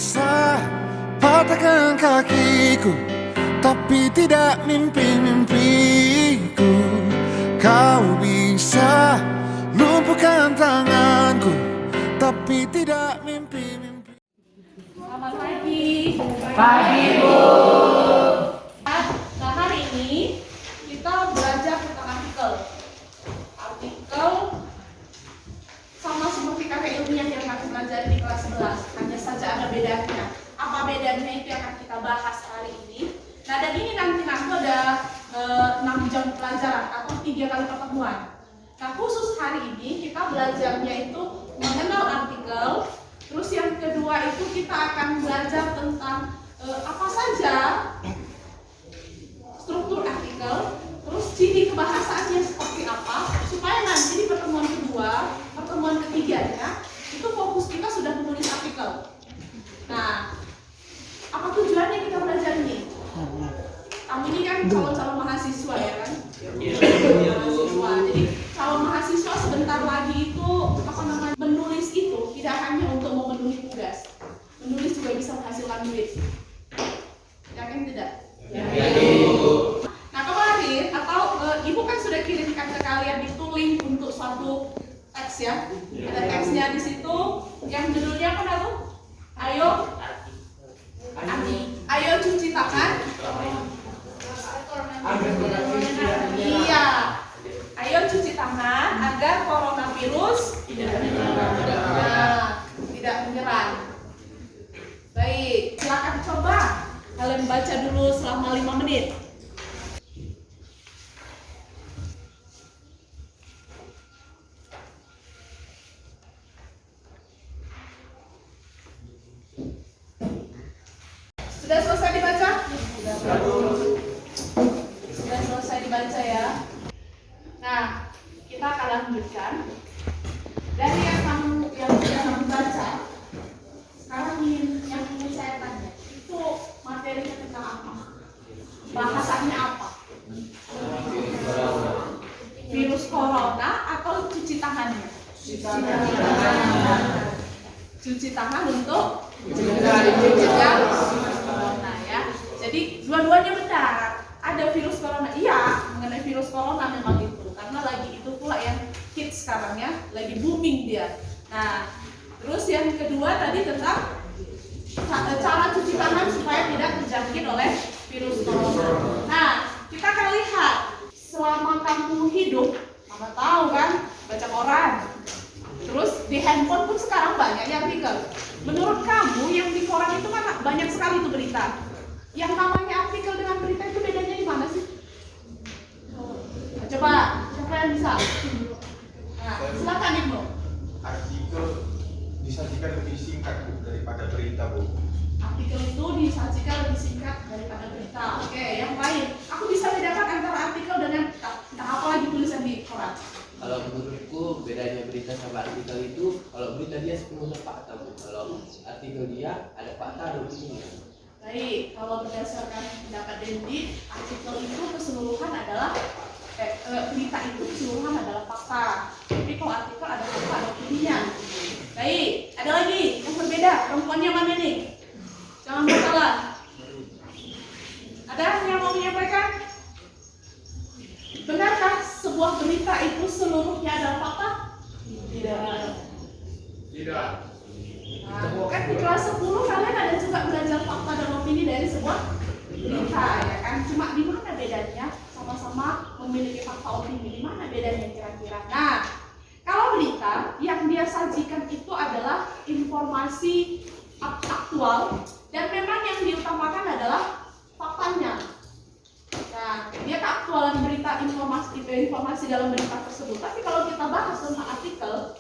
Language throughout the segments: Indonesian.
bisa patahkan kakiku, tapi tidak mimpi-mimpiku. Kau bisa lumpuhkan tanganku, tapi tidak mimpi-mimpi. Selamat pagi. Pagi, Bu. Nah, hari ini kita belajar tentang artikel. Artikel sama seperti kakak ilmiah yang kami pelajari di kelas 11, hanya saja ada bedanya. Apa bedanya itu yang akan kita bahas hari ini. Nah, dan ini nanti ada 6 jam pelajaran atau 3 kali pertemuan. Nah, khusus hari ini kita belajarnya itu mengenal artikel. Terus yang kedua itu kita akan belajar tentang apa saja struktur artikel, terus ciri kebahasaannya seperti apa, supaya nanti di pertemuan kedua, pertemuan ketiganya itu fokus kita sudah menulis artikel. Nah, apa tujuannya kita belajar ini? Kamu ini kan calon-calon mahasiswa ya kan? Mahasiswa. Jadi calon mahasiswa sebentar lagi itu menulis itu tidak hanya untuk memenuhi tugas. Menulis juga bisa menghasilkan duit. Yakin tidak? Yakin. Nah, kemarin atau Ibu kan sudah kirimkan ke kalian itu link untuk suatu teks ya. Ada teksnya di situ yang judulnya apa tuh? Ayo cuci tangan. Iya. Ayo cuci tangan agar coronavirus tidak menyerang. Baik, silakan coba kalian baca dulu selama 5 menit. Sudah selesai dibaca? Sudah selesai dibaca ya. Nah, kita akan lanjutkan dari yang sudah kamu baca. Sekarang yang ingin saya tanya, itu materinya tentang apa? Bahasanya apa? Virus corona atau cuci tangannya? Cuci tangan untuk mencegah corona ya. Jadi dua-duanya benar. Ada virus corona, iya, mengenai virus corona memang itu, karena lagi itu pula yang hits sekarang ya, lagi booming dia. Nah, terus yang kedua tadi tentang cara cuci tangan supaya tidak terjangkit oleh virus corona. Nah, kita akan lihat selama kamu hidup, kamu tahu kan, baca koran. Terus di handphone pun sekarang banyak ya artikel. Menurut kamu yang di koran itu kan banyak sekali tuh berita. Yang namanya artikel dengan berita itu bedanya di mana sih? Coba, siapa yang bisa? Nah, silakan Ibu. Artikel disajikan lebih singkat daripada berita, Bu. Artikel itu disajikan lebih singkat daripada berita. Oke, yang lain. Aku bisa bedakan antara artikel dengan apa lagi tulisan di koran. Kalau menurutku bedanya berita sama artikel itu, kalau berita dia sepenuhnya fakta, Bu. Kalau artikel dia ada fakta, ada opini. Baik, kalau berdasarkan pendapat Dendi, artikel itu keseluruhan adalah berita itu keseluruhan adalah fakta. Tapi kalau artikel ada fakta, ada opininya. Baik, ada lagi yang berbeda. Perempuannya mana nih? Jangan bersalah. Ada yang mau menyampaikan? Benarkah sebuah berita itu seluruhnya adalah fakta? Tidak. Nah, kan di kelas 10 kalian ada juga belajar fakta dan opini dari sebuah berita ya kan? Cuma di mana bedanya? Sama-sama memiliki fakta opini. Di mana bedanya kira-kira? Nah, kalau berita yang dia sajikan itu adalah informasi aktual dan memang yang diutamakan adalah faktanya. Nah, dia keaktualan berita informasi dalam berita tersebut. Tapi kalau kita bahas tentang artikel,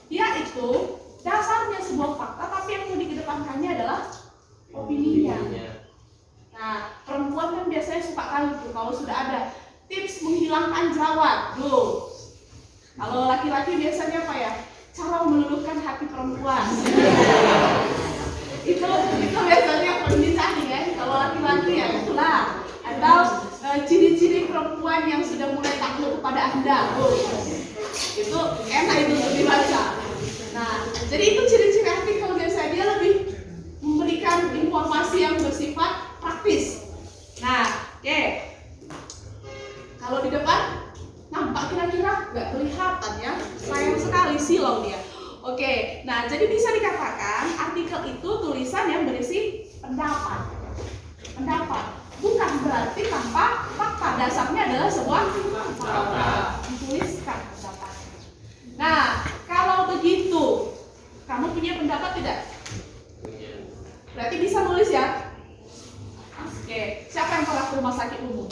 dia itu dasarnya sebuah fakta, tapi yang mau dikedepankannya adalah opininya. Nah, perempuan kan biasanya suka kali tuh kalau sudah ada tips menghilangkan jerawat. Tuh. Kalau laki-laki biasanya apa ya? Cara meluluhkan hati perempuan. itu biasanya pernikahan ya. Kalau laki-laki ya itulah. Atau ciri-ciri perempuan yang sudah mulai takluk kepada Anda. Itu enak itu untuk dibaca. Nah, jadi itu ciri-ciri artikel biasanya dia lebih memberi pendapat. Bukan berarti tanpa fakta. Dasarnya adalah sebuah fakta. Tuliskan pendapat. Nah, kalau begitu, kamu punya pendapat tidak? Berarti bisa nulis ya? Oke, siapa yang pernah ke rumah sakit umum?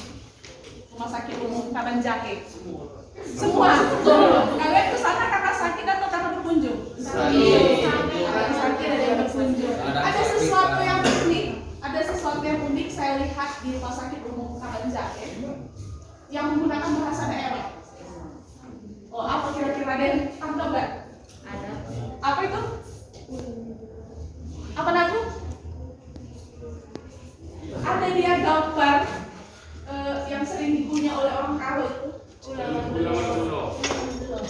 Rumah sakit umum Kabanjake? Semua. Kalian ke sana karena sakit atau karena berkunjung? Karena sakit ada yang berkunjung. Ada sesuatu yang unik. Ada sesuatu yang unik saya lihat di rumah sakit umum Kabanjake yang menggunakan bahasa daerah. Oh, apa kira-kira Den? Tahu nggak? Ada. Apa itu? Apa lagu? Ada dia gambar yang sering dipunya oleh orang Karo itu.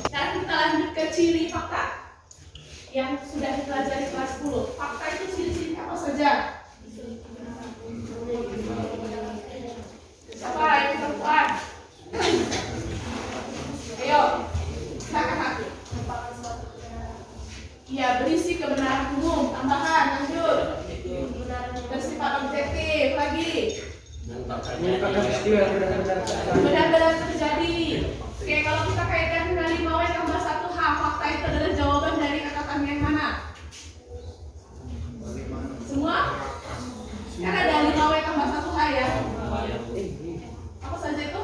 Dan kita lanjut ke ciri fakta yang sudah dipelajari kelas 10. Fakta itu ciri-ciri apa saja? Siapa yang perempuan? Ayo, silakan aku. Iya, berisi kebenaran umum. Tambahan, lanjut. Bersifat objektif lagi. Benar-benar terjadi. Oke, kalau kita kaitkan dengan 5W tambah 1H, fakta itu adalah jawaban dari kata yang mana? Semua? Kan ada 5W tambah 1H ya. Apa saja itu?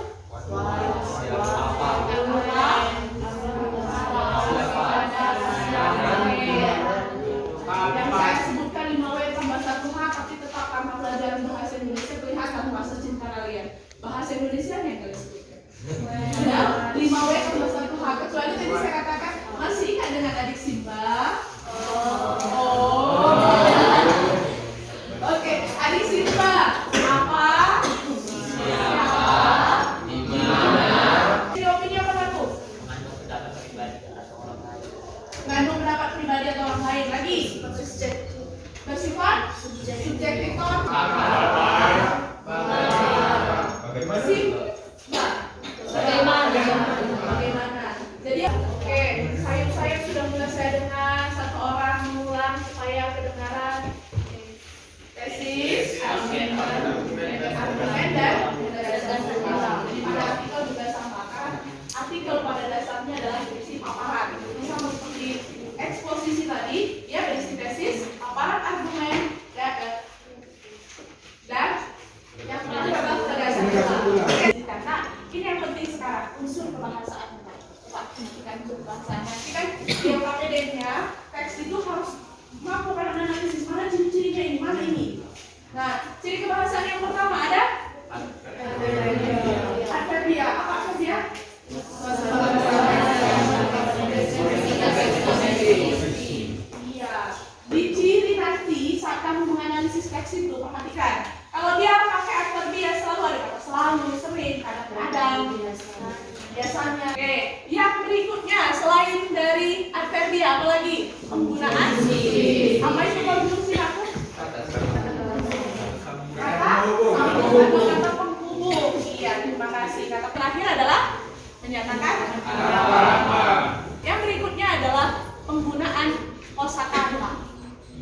Yang saya sebutkan 5W tambah 1H, tapi tetap karena pelajaran bahasa Indonesia kelihatan bahasa cinta kalian. Bahasa Indonesia yang kalian sebutkan. Ada 5W tambah 1H, kecuali tadi saya katakan masih ingat dengan adik Simba. Oke, adik Simba. Apa? Siapa? Di mana? Opini apa aku? Mengandung pendapat pribadi atau orang lain. Lagi? Bersifat? Subjektif atau bagaimana? Jadi oke, sayap-sayap sudah mulai saya dengar. Satu orang mengulang supaya kedengaran. Tesis, argumen dan jadi pada artikel juga sama kan? Artikel pada dasarnya adalah berisi paparan. Sama seperti eksposisi tadi, ya berisi tesis, paparan argumen dan yang terakhir adalah berdasarkan. Nah, ini yang penting sekarang unsur kebahasaan. Coba perhatikan unsur kebahasaan. Nanti kan di KPD-nya teks itu harus melakukan analisis mana ciri-cirinya ini, mana ini. Nah, ciri kebahasaan yang pertama ada adverbia. Apa adverbia? Iya. Di ciri nanti saat kamu menganalisis teks itu perhatikan. Kalau dia pakai adverbia selalu ada kata selalu, sering, kadang-kadang, biasanya. Oke, yang berikutnya selain dari adverbia apa lagi? Penggunaan apa itu konjungsi aku? Kata penghubung. Iya, terima kasih. Kata terakhir adalah menyatakan apa. Yang berikutnya adalah penggunaan kosakata.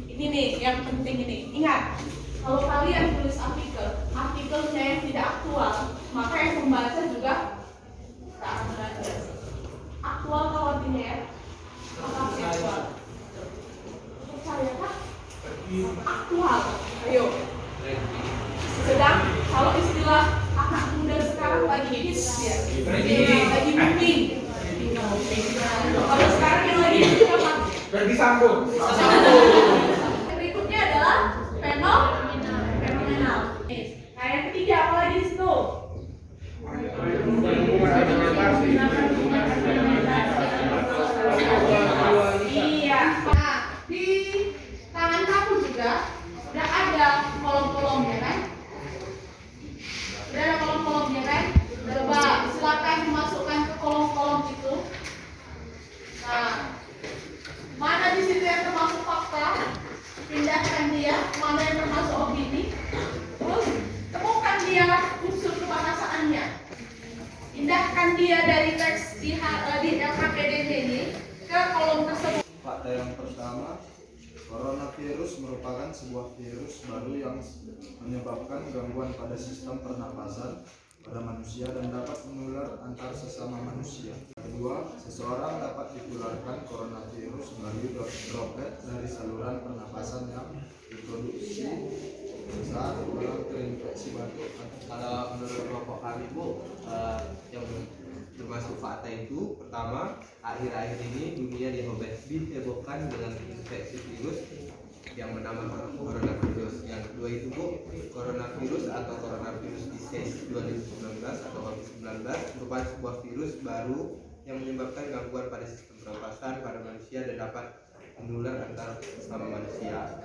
Ini nih yang penting ini. Ingat, kalau kalian tulis artikelnya yang tidak aktual, maka yang membaca juga tidak akan belajar. Aktual kalau artinya ya? Apa aktual? Percaya kan? Aktual. Ayo. Sedang kalau istilah anak muda sekarang lagi hits ya, lagi booming. Kalau sekarang yang lagi hits apa? Verdi Sambo. Berikutnya adalah fenomenal. Nah, yang ketiga apa lagi di situ? Iya. Nah, di tangan kamu juga sudah ada kolom-kolomnya kan? Sudah ada kolom-kolomnya kan? Coba silakan dimasukkan ke kolom-kolom itu. Nah, mana di situ yang termasuk fakta? Pindahkan dia. Mana yang termasuk opini? Terus temukan dia unsur kebahasaannya. Pindahkan dia dari teks di LKPD ini ke kolom tersebut. Fakta yang pertama, Coronavirus merupakan sebuah virus baru yang menyebabkan gangguan pada sistem pernapasan pada manusia dan dapat menular antar sesama manusia. Kedua, seseorang dapat ditularkan coronavirus melalui droplet dari saluran pernapasan yang diproduksi saat orang terinfeksi batuk. Kalau menurut kelompok kami Bu, yang termasuk fakta itu, pertama, akhir-akhir ini dunia dihebohkan dengan infeksi virus yang bernama coronavirus. Yang kedua itu Bu, coronavirus atau coronavirus disease 2019 atau COVID-19 merupakan sebuah virus baru yang menyebabkan gangguan pada sistem pernapasan pada manusia dan dapat menular antar sesama manusia.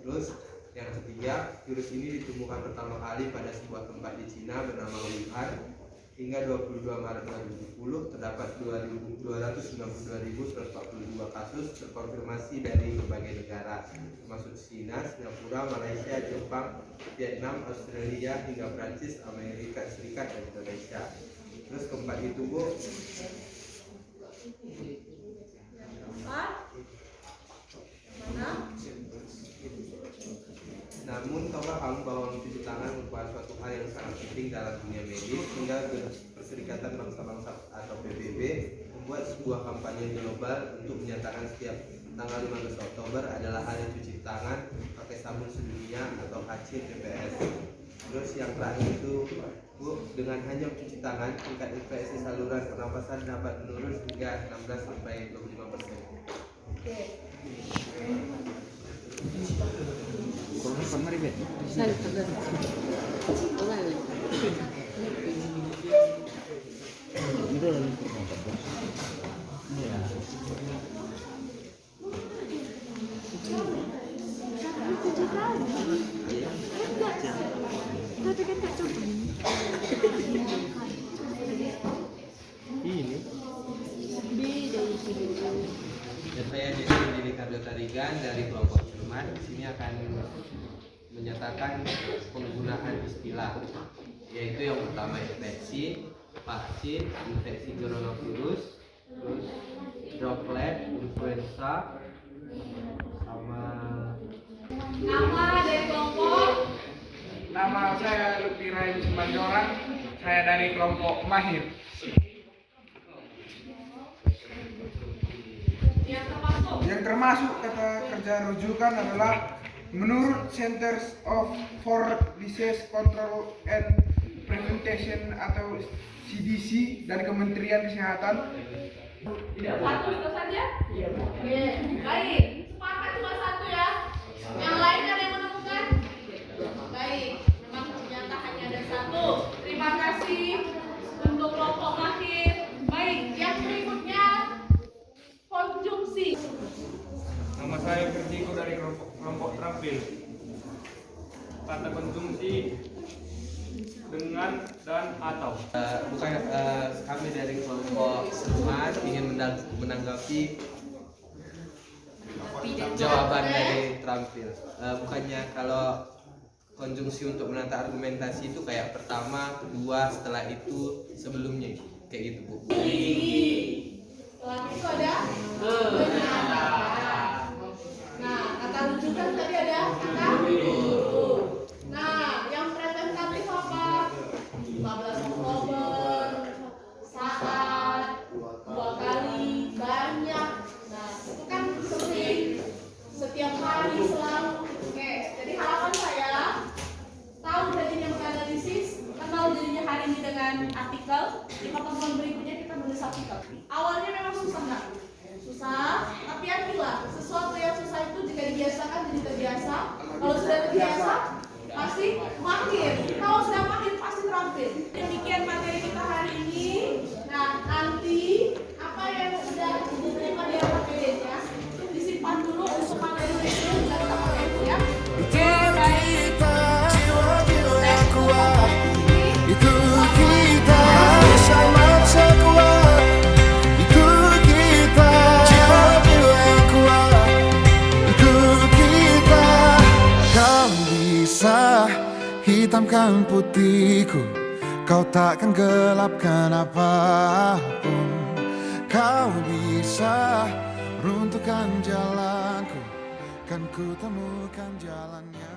Terus yang ketiga, virus ini ditemukan pertama kali pada sebuah tempat di Cina bernama Wuhan. Hingga 22 Maret 2020 terdapat 292.142 kasus terkonfirmasi dari berbagai negara, termasuk China, Singapura, Malaysia, Jepang, Vietnam, Australia, hingga Prancis, Amerika Serikat, dan Indonesia. Terus keempat itu Bu, namun tahukah kamu bahwa mencuci tangan merupakan suatu hal yang sangat penting dalam dunia medis, hingga Perserikatan Bangsa-Bangsa atau PBB membuat sebuah kampanye global untuk menyatakan setiap tanggal 15 Oktober adalah hari cuci tangan pakai sabun sedunia atau HCPPS. Terus yang terakhir itu Bu, dengan hanya mencuci tangan, tingkat infeksi saluran pernapasan dapat menurun hingga 16-25%. Oke. Dan saya Jadi Ricardo Tarigan dari kelompok Jerman. Di sini akan menyatakan penggunaan istilah, yaitu yang pertama infeksi, vaksin, infeksi coronavirus, terus droplet, influenza, sama Nama dari kelompok. Nama saya Lutfi Rahim Simanjorang. Saya dari kelompok Mahir. Yang termasuk kata kerja rujukan adalah menurut Centers for Disease Control and Prevention atau CDC dari Kementerian Kesehatan. Satu itu saja? Iya. Baik. Sepakat cuma satu ya. Yang lain ada yang menemukan? Baik. Memang ternyata hanya ada satu. Terima kasih untuk kelompok Mahir. Baik. Yang berikutnya konjungsi. Nama saya Ferdigo dari kelompok Terampil. Kata konsumsi dengan dan atau. Kami dari kelompok Seman ingin menanggapi jawaban dari Terampil. Bukannya kalau konjungsi untuk menata argumentasi itu kayak pertama, kedua, setelah itu, sebelumnya, kayak gitu Bu. Setelah itu ada menyatakan. Nah, kata rujukan tadi ada kata dulu. Nah, yang presentatif apa? 15 Oktober, saat, 2 kali, banyak. Nah, itu kan sering, setiap hari, selalu. Oke, jadi harapan saya tahu jadinya menganalisis, kenal jadinya hari ini dengan artikel. Di pertemuan berikutnya kita menulis artikel. Awalnya memang susah nggak? Susah, tapi yakinlah sesuatu yang susah itu jika dibiasakan jadi terbiasa. Kalau sudah terbiasa pasti mahir. Kalau sudah mahir pasti terampil. Demikian materi kita hari ini. Nah, nanti apa yang sudah diterima di RPD-nya disimpan dulu untuk materi berikutnya dan kita pakai itu ya. Oke, baik. Jiwa-jiwa yang kuat, itu kita bersama sekuat. Itu kita jiwa-jiwa yang kuat, itu kita. Kau bisa hitamkan putihku, kau takkan gelapkan apapun. Kau bisa runtuhkan jalanku, kan ku temukan jalannya.